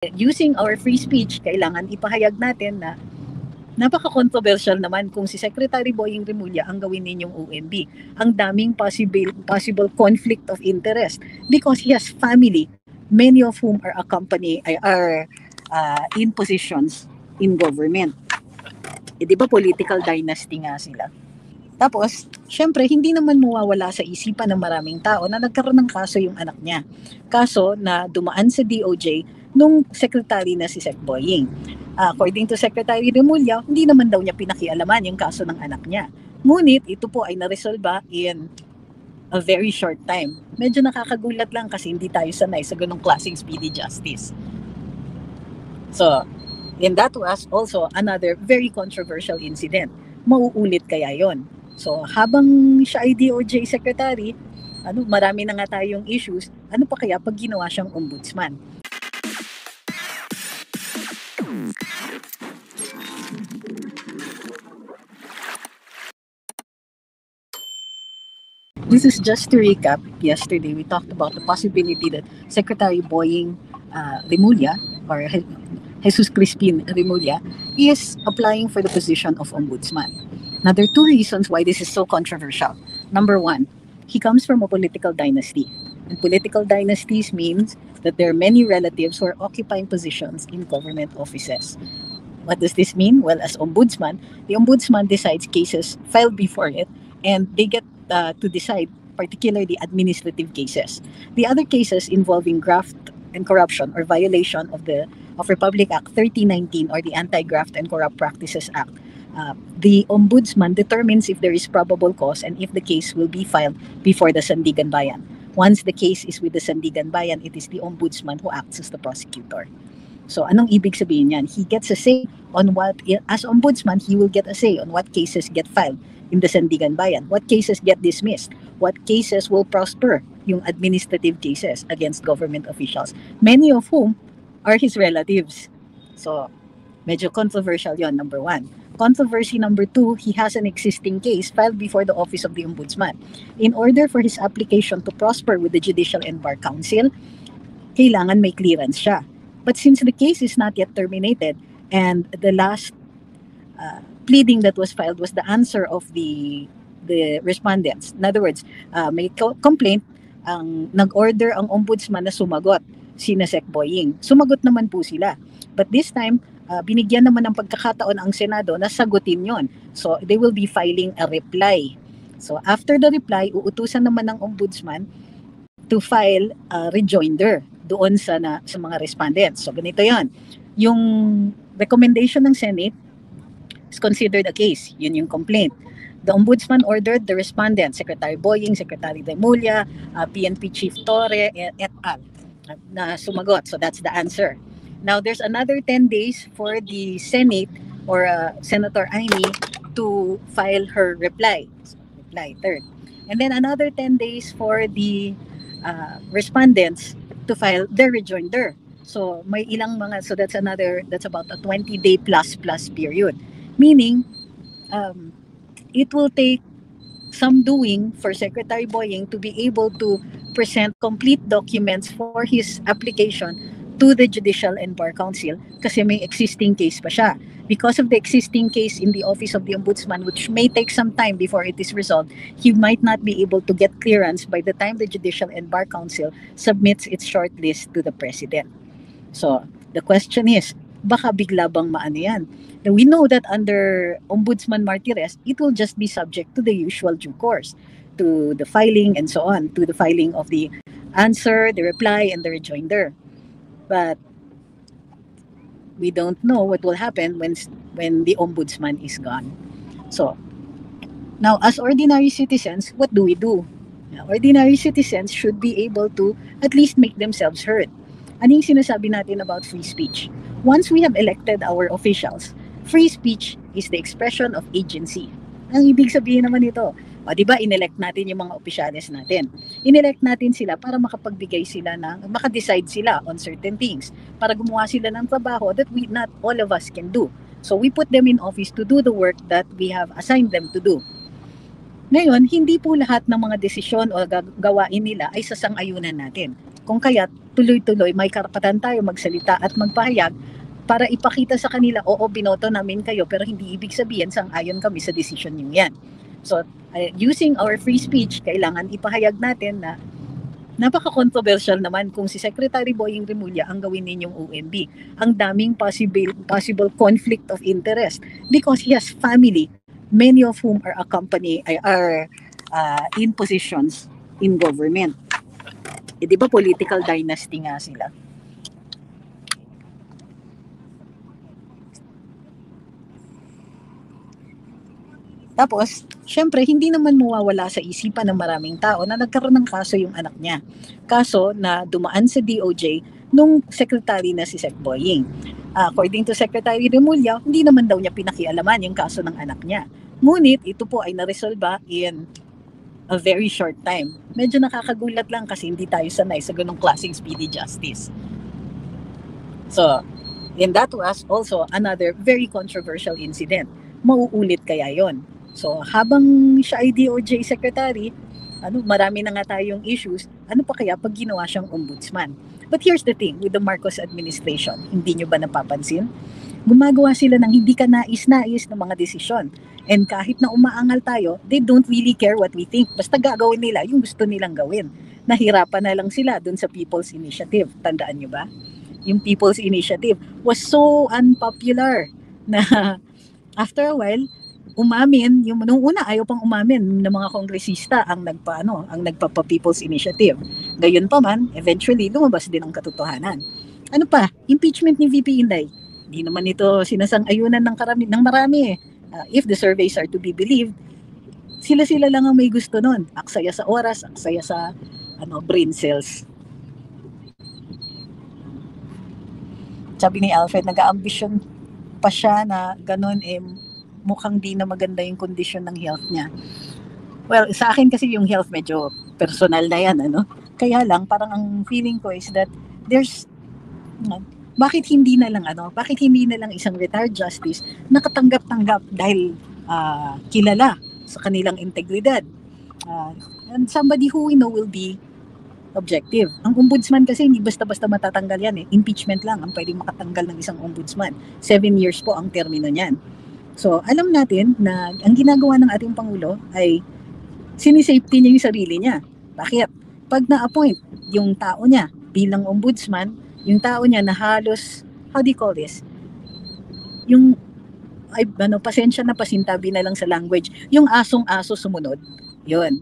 using our free speech, kailangan ipahayag natin na napaka-controversial naman kung si Secretary Boying Remulla ang gawin ninyong OMB. Ang daming possible conflict of interest because he has family, many of whom are in positions in government. Di ba political dynasty nga sila? Tapos, syempre, hindi naman mawawala sa isipan ng maraming tao na nagkaroon ng kaso yung anak niya. Kaso na dumaan sa DOJ nung secretary na si Sec Boying. According to Secretary Remulla, hindi naman daw niya pinakialaman yung kaso ng anak niya. Ngunit, ito po ay naresolba in a very short time. Medyo nakakagulat lang kasi hindi tayo sanay sa ganong klaseng speedy justice. So, and that was also another very controversial incident. Mauulit kaya yon? So, habang siya ay DOJ secretary, marami na nga tayong issues. Ano pa kaya pag ginawa siyang ombudsman? This is just to recap. Yesterday, we talked about the possibility that Secretary Boying Remulla, or Jesus Crispin Remulla, is applying for the position of ombudsman. Now, there are two reasons why this is so controversial. Number one, he comes from a political dynasty. And political dynasties means that there are many relatives who are occupying positions in government offices. What does this mean? Well, as ombudsman, the ombudsman decides cases filed before it, and they get to decide particularly administrative cases. The other cases involving graft and corruption or violation of Republic Act 3019 or the Anti-Graft and Corrupt Practices Act, the ombudsman determines if there is probable cause and if the case will be filed before the Sandigan Bayan. Once the case is with the Sandigan Bayan, it is the ombudsman who acts as the prosecutor. So, anong ibig sabihin yan? He gets a say on as ombudsman, he will get a say on what cases get filed in the Sandigan Bayan, what cases get dismissed, what cases will prosper, yung administrative cases against government officials, many of whom are his relatives. So, medyo controversial yon, number one. Controversy number two, he has an existing case filed before the Office of the Ombudsman. In order for his application to prosper with the Judicial and Bar Council, kailangan may clearance siya. But since the case is not yet terminated, and the last pleading that was filed was the answer of the respondents. In other words, may complaint, nag-order ang ombudsman na sumagot, sina Sec Boying. Sumagot naman po sila. But this time, binigyan naman ng pagkakataon ang Senado na sagutin yon. So, they will be filing a reply. So, after the reply, uutusan naman ng ombudsman to file a rejoinder doon sa mga respondents. So, ganito yon. Yung recommendation ng Senate is considered a case. Yun yung complaint. The ombudsman ordered the respondent, Secretary Boying, Secretary Remulla, PNP Chief Torre, et al. Na sumagot. So, that's the answer. Now, there's another 10 days for the Senate or Senator Amy to file her reply. So, reply, third. And then another 10 days for the respondents to file their rejoinder. So, may ilang so that's about a 20-day plus period. Meaning, it will take some doing for Secretary Boying to be able to present complete documents for his application to the Judicial and Bar Council kasi may existing case pa siya. Because of the existing case in the Office of the Ombudsman, which may take some time before it is resolved, he might not be able to get clearance by the time the Judicial and Bar Council submits its shortlist to the President. So, the question is, baka bigla bang maano yan? Now, we know that under Ombudsman Martires, it will just be subject to the usual due course, to the filing and so on, to the filing of the answer, the reply, and the rejoinder. But we don't know what will happen when the ombudsman is gone. So, now as ordinary citizens, what do we do? Now, ordinary citizens should be able to at least make themselves heard. Ano yung sinasabi natin about free speech? Once we have elected our officials, free speech is the expression of agency. Ang ibig sabihin naman ito, di ba, inelect natin yung mga opisyales natin. Inelect natin sila para makapagbigay sila makadecide sila on certain things, para gumawa sila ng trabaho that not all of us can do. So we put them in office to do the work that we have assigned them to do. Ngayon, hindi po lahat ng mga desisyon o gawain nila ay sasang-ayunan natin. Kung kaya, tuloy-tuloy, may karapatan tayo magsalita at magpahayag para ipakita sa kanila, oo, binoto namin kayo, pero hindi ibig sabihin sang-ayon kami sa decision niyo yan. So, using our free speech, kailangan ipahayag natin na napaka-controversial naman kung si Secretary Boying Remulla ang gawin ninyong OMB. Ang daming possible conflict of interest because he has family, many of whom are in positions in government. Di ba political dynasty nga sila? Tapos, syempre, hindi naman mawawala sa isipan ng maraming tao na nagkaroon ng kaso yung anak niya. Kaso na dumaan sa DOJ nung secretary na si Sec Boying. According to Secretary Remulla, hindi naman daw niya pinakialaman yung kaso ng anak niya. Ngunit, ito po ay naresolba in a very short time. Medyo nakakagulat lang kasi hindi tayo sanay sa ganong klaseng speedy justice. So, and that was also another very controversial incident. Mauulit kaya yon? So, habang siya ay DOJ secretary, marami na nga tayong issues, ano pa kaya pag ginawa siyang ombudsman? But here's the thing, with the Marcos administration, hindi nyo ba napapansin? Gumagawa sila ng hindi ka nais-nais ng mga desisyon. And kahit na umaangal tayo, they don't really care what we think. Basta gagawin nila yung gusto nilang gawin. Nahirapan na lang sila dun sa People's Initiative. Tandaan nyo ba? Yung People's Initiative was so unpopular na after a while, umamin, yung nung una ayaw pang umamin ng mga kongresista ang nagpapa People's Initiative. Gayon pa man, eventually lumabas din ang katotohanan. Ano pa? Impeachment ni VP Inday. Hindi naman ito sinasang-ayunan ng marami. If the surveys are to be believed, sila lang ang may gusto nun. Aksaya sa oras, aksaya sa brain cells. Sabi ni Alfred, nag-a-ambition pa siya na ganun mukhang di na maganda yung kondisyon ng health niya. Well, sa akin kasi yung health medyo personal na yan, Kaya lang, parang ang feeling ko is that bakit hindi na lang isang retired justice nakatanggap-tanggap dahil kilala sa kanilang integridad. And somebody who we know will be objective. Ang ombudsman kasi hindi basta-basta matatanggal yan. Impeachment lang ang pwedeng makatanggal ng isang ombudsman. 7 years po ang termino niyan. So, alam natin na ang ginagawa ng ating Pangulo ay sinisafety niya yung sarili niya. Bakit? Pag na-appoint yung tao niya bilang ombudsman, yung tao niya na halos, how do you call this? Yung, pasensya na, pasintabi na lang sa language, yung asong-aso sumunod, yun.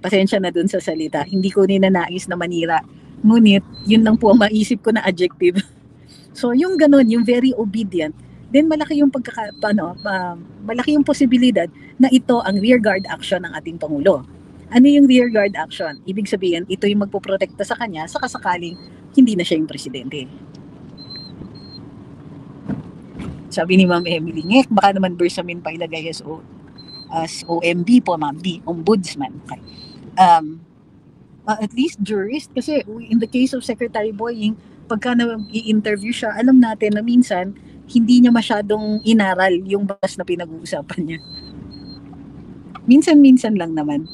Pasensya na dun sa salita. Hindi ko ninanais na manira. Ngunit, yun lang po ang maisip ko na adjective. So, yung ganun, yung very obedient, then malaki yung malaki yung posibilidad na ito ang rearguard action ng ating Pangulo. Ano yung rearguard action? Ibig sabihin, ito yung magpoprotekta sa kanya sa kasakaling hindi na siya yung presidente. Sabi ni Ma'am Emily, baka naman Bersamin pa ilagay as OMB po, Ma'am B, ombudsman. Okay. At least jurist, kasi in the case of Secretary Boying, pagka i-interview siya, alam natin na minsan, hindi niya masyadong inaral yung batas na pinag-uusapan niya. Minsan-minsan lang naman.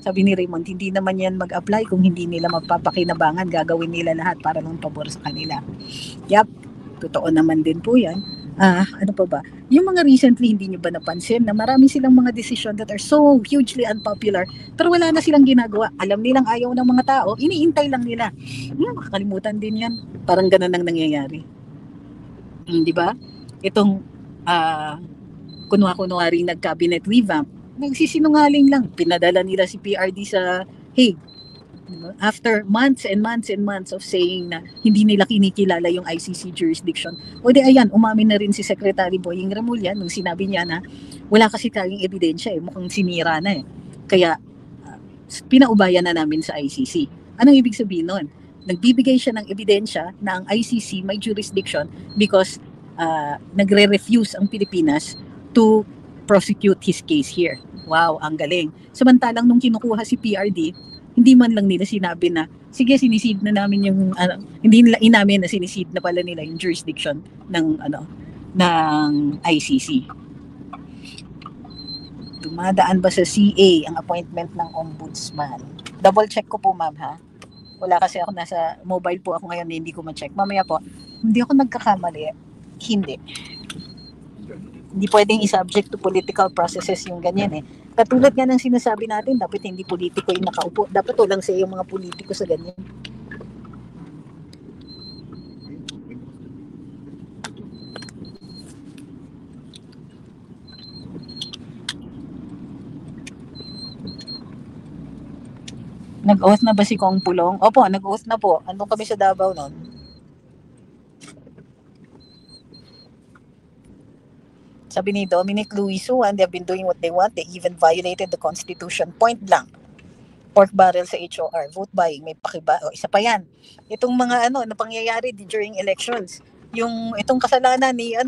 Sabi ni Raymond, hindi naman yan mag-apply kung hindi nila magpapakinabangan, gagawin nila lahat para lang pabor sa kanila. Yep, totoo naman din po yan. Ano pa ba? Yung mga recently, hindi nyo ba napansin na marami silang mga decision that are so hugely unpopular, pero wala na silang ginagawa. Alam nilang ayaw ng mga tao, iniintay lang nila. Makakalimutan din yan. Parang ganun ang nangyayari. Di ba? Itong kunwari nag-cabinet revamp, nagsisinungaling lang. Pinadala nila si PRD sa Hague. After months and months and months of saying na hindi nila kinikilala yung ICC jurisdiction. O di ayan, umamin na rin si Secretary Boying Remulla nung sinabi niya na wala kasi tayong ebidensya mukhang sinira na Kaya pinaubayan na namin sa ICC. Anong ibig sabihin nun? Nagbibigay siya ng ebidensya na ang ICC may jurisdiction because nagre-refuse ang Pilipinas to prosecute his case here. Wow, ang galing. Samantalang nung kinukuha si PRD, hindi man lang nila sinabi na, sige, sinisid na namin yung, hindi nila inamin na sinisid na pala nila yung jurisdiction ng ICC. Dumadaan ba sa CA ang appointment ng ombudsman? Double check ko po, ma'am, ha? Wala kasi ako, nasa mobile po ako ngayon, hindi ko ma-check. Mamaya po, hindi ako nagkakamali. Hindi. Hindi pwedeng i-subject to political processes yung ganyan eh. Katulad nga ng sinasabi natin, dapat hindi politiko yung nakaupo. Dapat walang say yung mga politiko sa ganyan. Nag-oath na ba si Kong Pulong? Opo, nag-oath na po. Andun kami sa Davao noon. Sabi ni Dominic Luisuan, they have been doing what they want. They even violated the Constitution. Point blank. Pork barrel sa HOR. Vote buying. May pakiba. O, isa pa yan. Itong mga na pangyayari during elections. Yung itong kasalanan ni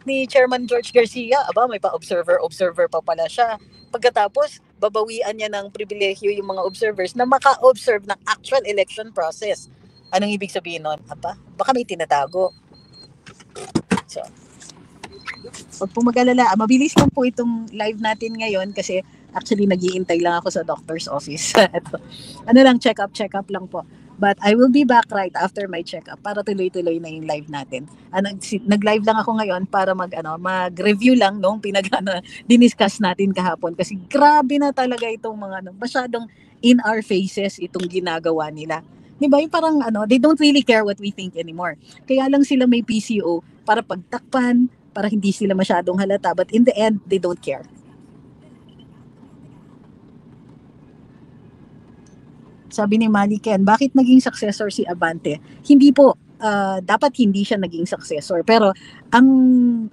ni Chairman George Garcia, aba may pa-observer pa pala siya. Pagkatapos, babawian niya ng pribilehyo yung mga observers na maka-observe ng actual election process. Anong ibig sabihin nun? Aba, baka may tinatago. So, huwag po mag-alala. Mabilis lang po itong live natin ngayon kasi actually nag-iintay lang ako sa doctor's office. Check up lang po. But I will be back right after my check-up para tuloy-tuloy na yung live natin. Nag-live lang ako ngayon para mag-review lang nung diniscuss natin kahapon kasi grabe na talaga itong mga masyadong in our faces itong ginagawa nila. Diba? Yung parang they don't really care what we think anymore. Kaya lang sila may PCO para pagtakpan, para hindi sila masyadong halata, but in the end, they don't care. Sabi ni Maliken, bakit naging successor si Abante? Hindi po, dapat hindi siya naging successor. Pero ang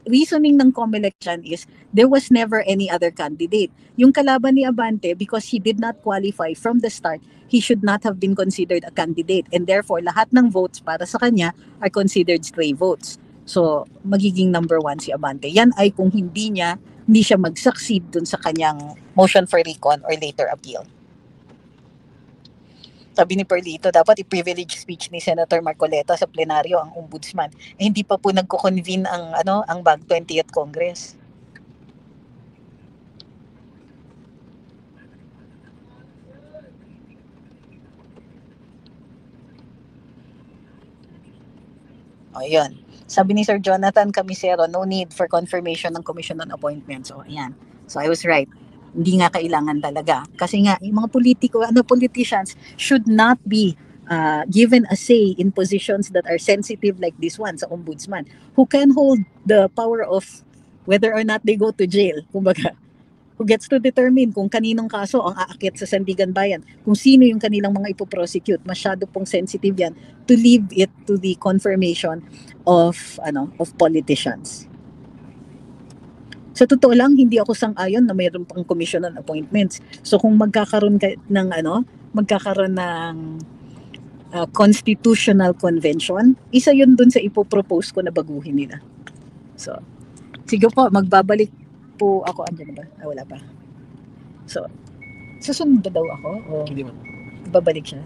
reasoning ng COMELEC dyan is there was never any other candidate. Yung kalaban ni Abante, because he did not qualify from the start, he should not have been considered a candidate. And therefore, lahat ng votes para sa kanya are considered stray votes. So, magiging number 1 si Abante. Yan ay kung hindi siya mag-succeed dun sa kanyang motion for recon or later appeal. Sabi ni Perlito, dapat i-privilege speech ni Senator Marcoleta sa plenaryo ang ombudsman. Hindi pa po nagko-convene ang BAG 20th Congress. O, yun. Sabi ni Sir Jonathan Camisero, no need for confirmation ng Commission on Appointments. So, ayan. So, I was right. Hindi nga kailangan talaga. Kasi nga, yung mga politicians should not be given a say in positions that are sensitive like this one sa ombudsman, who can hold the power of whether or not they go to jail. Kumbaga, who gets to determine kung kaninong kaso ang aakyat sa Sandigan Bayan, kung sino yung kanilang mga ipoprosecute. Masyado pong sensitive yan to leave it to the confirmation of politicians. Sa totoo lang, hindi ako sang-ayon na mayroon pang commission on appointments. So kung magkakaroon ng constitutional convention, isa yun dun sa ipopropose ko na baguhin nila. So, sige po, magbabalik po ako. Andiyan na ba? Wala pa. So, susunod daw ako? O hindi mo. Babalik siya.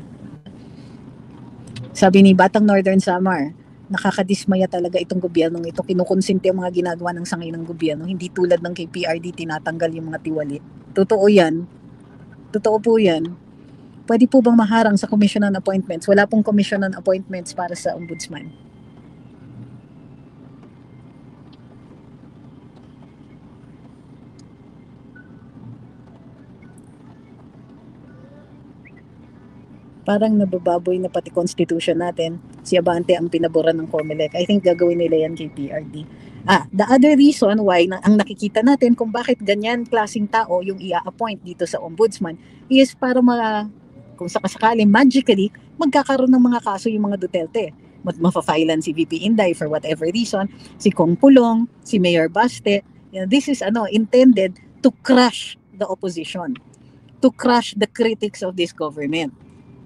Sabi ni Batang Northern Samar, nakakadismaya talaga itong gobyernong ito. Kinukonsente ang mga ginagawa ng sangay ng gobyerno. Hindi tulad ng KPRD, tinatanggal yung mga tiwali. Totoo yan. Totoo po yan. Pwede po bang maharang sa Commission on Appointments? Wala pong Commission on Appointments para sa Ombudsman. Parang nabababoy na pati constitution natin. Si Abante ang pinaboran ng COMELEC. I think gagawin nila yan kay PRD. The other reason why ang nakikita natin kung bakit ganyan klaseng tao yung i-appoint dito sa ombudsman is para kung sakasakali magically magkakaroon ng mga kaso yung mga Duterte. Mapafailan si VP Inday for whatever reason, si Kong Pulong, si Mayor Baste. This is intended to crush the opposition, to crush the critics of this government.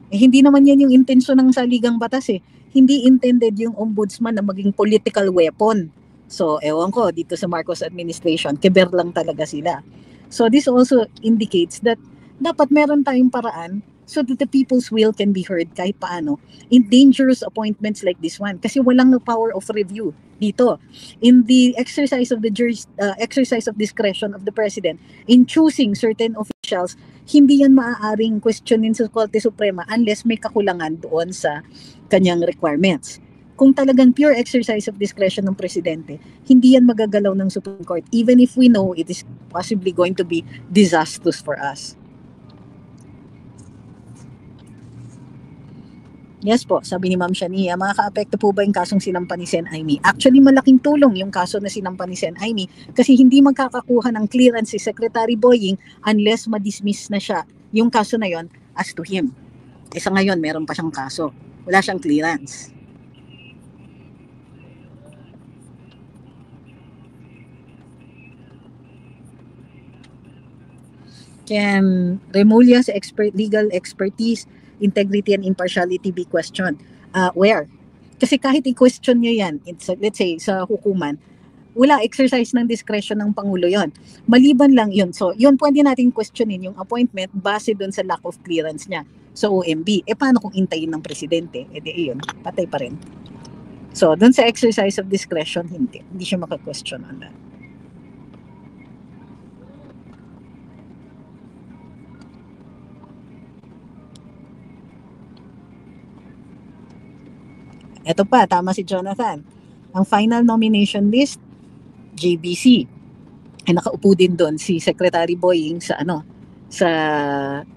Hindi naman yan yung intensyon ng saligang batas eh. Hindi intended yung ombudsman na maging political weapon. So, ewan ko, dito sa Marcos administration, keber lang talaga sila. So, this also indicates that dapat meron tayong paraan so that the people's will can be heard kahit paano in dangerous appointments like this one. Kasi walang power of review dito. In the exercise of discretion of the president in choosing certain officials officials, hindi yan maaaring questionin sa Korte Suprema unless may kakulangan doon sa kanyang requirements. Kung talagang pure exercise of discretion ng presidente, hindi yan magagalaw ng Supreme Court even if we know it is possibly going to be disastrous for us. Yes po, sabi ni Ma'am Shania, makaka-apekto po ba yung kasong sinampa ni Sen. Aimee? Actually, malaking tulong yung kaso na sinampa ni Sen. Aimee kasi hindi magkakakuha ng clearance si Secretary Boying unless ma-dismiss na siya yung kaso na yon as to him. Sa ngayon, meron pa siyang kaso. Wala siyang clearance. Can Remulla's legal expertise, integrity and impartiality be questioned? Where? Kasi kahit i-question nyo yan, let's say sa hukuman, wala exercise ng discretion ng Pangulo yon. Maliban lang yun. So, yun pwede natin questionin yung appointment base dun sa lack of clearance niya sa OMB. Paano kung intayin ng presidente? Yun, patay pa rin. So, dun sa exercise of discretion, hindi siya maka-question on that. Ito pa, tama si Jonathan. Ang final nomination list, JBC. Nakaupo din doon si Secretary Boying sa sa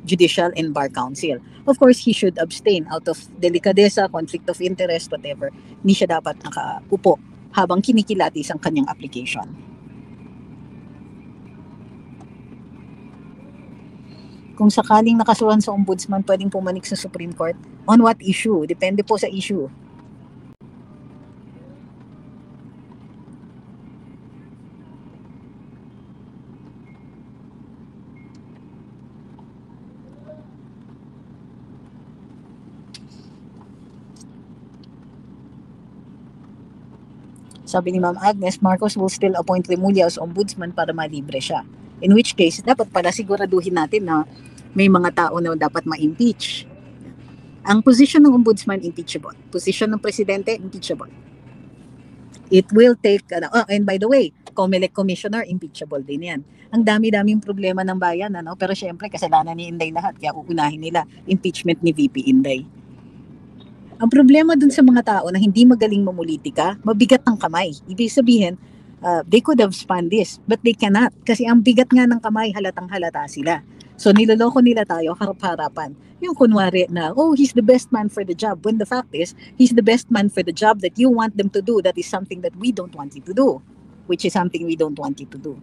Judicial and Bar Council. Of course, he should abstain out of delikadesa, conflict of interest, whatever. Hindi siya dapat nakaupo habang kinikilatis ang kanyang application. Kung sakaling nakasuhan sa ombudsman, pwedeng pumanik sa Supreme Court. On what issue? Depende po sa issue. Sabi ni Ma'am Agnes, Marcos will still appoint Remulla as ombudsman para malibre siya. In which case, dapat pala siguraduhin natin na may mga tao na dapat ma-impeach. Ang position ng ombudsman, impeachable. Position ng presidente, impeachable. It will take, and by the way, COMELEC commissioner, impeachable din yan. Ang dami-daming problema ng bayan, pero syempre, kasalanan ni Inday lahat, kaya uunahin nila impeachment ni VP Inday. Ang problema dun sa mga tao na hindi magaling mamulitika, mabigat ang kamay. Ibig sabihin, they could have spun this, but they cannot. Kasi ang bigat nga ng kamay, halatang halata sila. So niloloko nila tayo harap-harapan. Yung kunwari na, he's the best man for the job. When the fact is, he's the best man for the job that you want them to do. That is something that we don't want you to do. Which is something we don't want you to do.